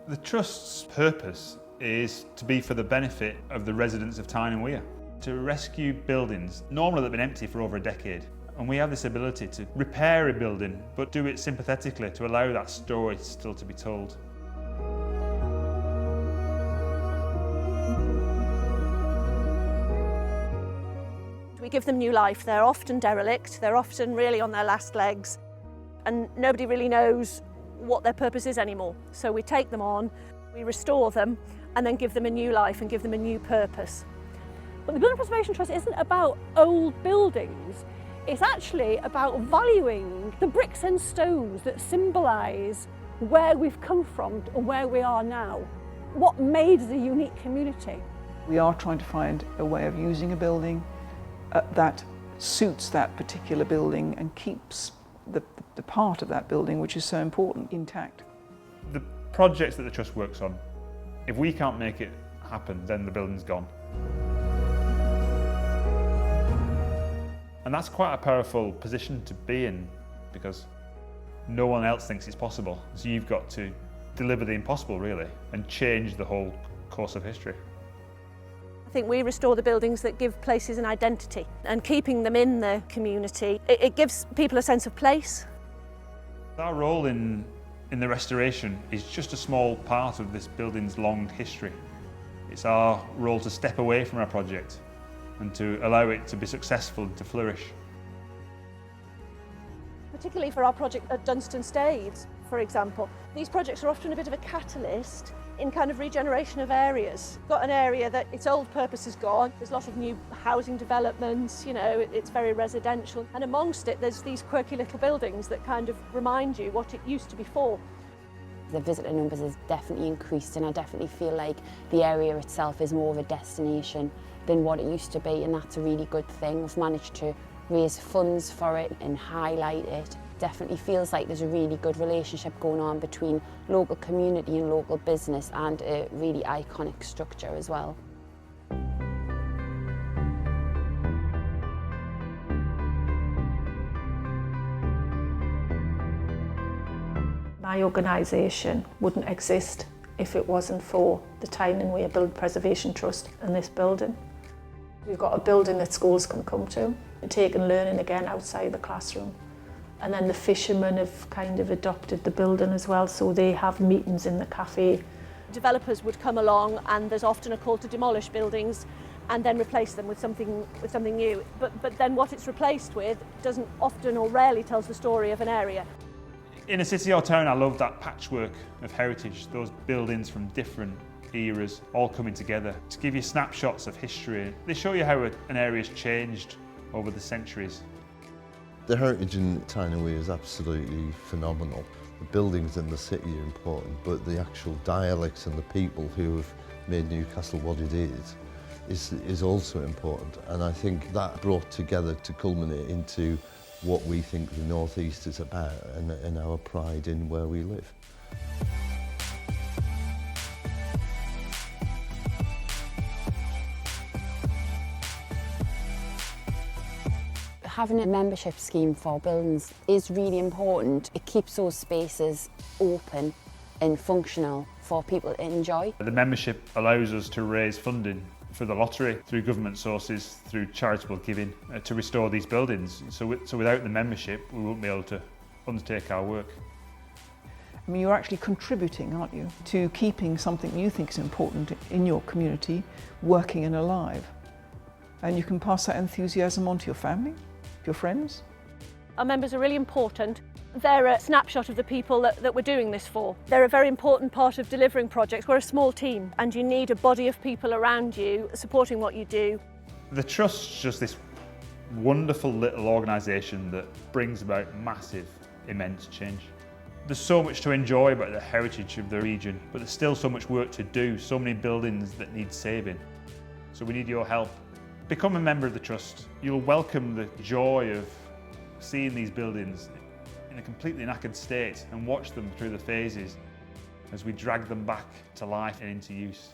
The Trust's purpose is to be for the benefit of the residents of Tyne and Weir, to rescue buildings normally that have been empty for over a decade. And we have this ability to repair a building, but do it sympathetically to allow that story still to be told. We give them new life. They're often derelict, they're often really on their last legs, and nobody really knows what their purpose is anymore. So we take them on, we restore them, and then give them a new life and give them a new purpose. But the Building Preservation Trust isn't about old buildings. It's actually about valuing the bricks and stones that symbolise where we've come from and where we are now. What made the unique community. We are trying to find a way of using a building that suits that particular building and keeps the part of that building which is so important intact. The projects that the Trust works on, if we can't make it happen, then the building's gone. And that's quite a powerful position to be in, because no one else thinks it's possible. So you've got to deliver the impossible, really, and change the whole course of history. I think we restore the buildings that give places an identity, and keeping them in the community, it gives people a sense of place. Our role in the restoration is just a small part of this building's long history. It's our role to step away from our project and to allow it to be successful and to flourish. Particularly for our project at Dunstan Staithes, for example. These projects are often a bit of a catalyst in kind of regeneration of areas. Got an area that its old purpose is gone, there's lots of new housing developments, you know, it's very residential, and amongst it there's these quirky little buildings that kind of remind you what it used to be for. The visitor numbers has definitely increased, and I definitely feel like the area itself is more of a destination than what it used to be, and that's a really good thing. We've managed to raise funds for it and highlight it. Definitely feels like there's a really good relationship going on between local community and local business, and a really iconic structure as well. My organisation wouldn't exist if it wasn't for the Tyne and Weir Building Preservation Trust and this building. We've got a building that schools can come to, taking learning again outside the classroom. And then the fishermen have kind of adopted the building as well, so they have meetings in the cafe. Developers would come along, and there's often a call to demolish buildings and then replace them with something new. But then what it's replaced with doesn't often or rarely tells the story of an area. In a city or town, I love that patchwork of heritage, those buildings from different eras all coming together to give you snapshots of history. They show you how an area's changed over the centuries. The heritage in Tyne and Weir is absolutely phenomenal. The buildings in the city are important, but the actual dialects and the people who have made Newcastle what it is also important. And I think that brought together to culminate into what we think the North East is about, and our pride in where we live. Having a membership scheme for buildings is really important. It keeps those spaces open and functional for people to enjoy. The membership allows us to raise funding for the lottery, through government sources, through charitable giving, to restore these buildings. So without the membership, we won't be able to undertake our work. I mean, you're actually contributing, aren't you, to keeping something you think is important in your community working and alive. And you can pass that enthusiasm on to your family, your friends. Our members are really important. They're a snapshot of the people that we're doing this for. They're a very important part of delivering projects. We're a small team, and you need a body of people around you supporting what you do. The Trust's just this wonderful little organisation that brings about massive, immense change. There's so much to enjoy about the heritage of the region, but there's still so much work to do, so many buildings that need saving. So we need your help. Become a member of the Trust. You'll welcome the joy of seeing these buildings in a completely knackered state and watch them through the phases as we drag them back to life and into use.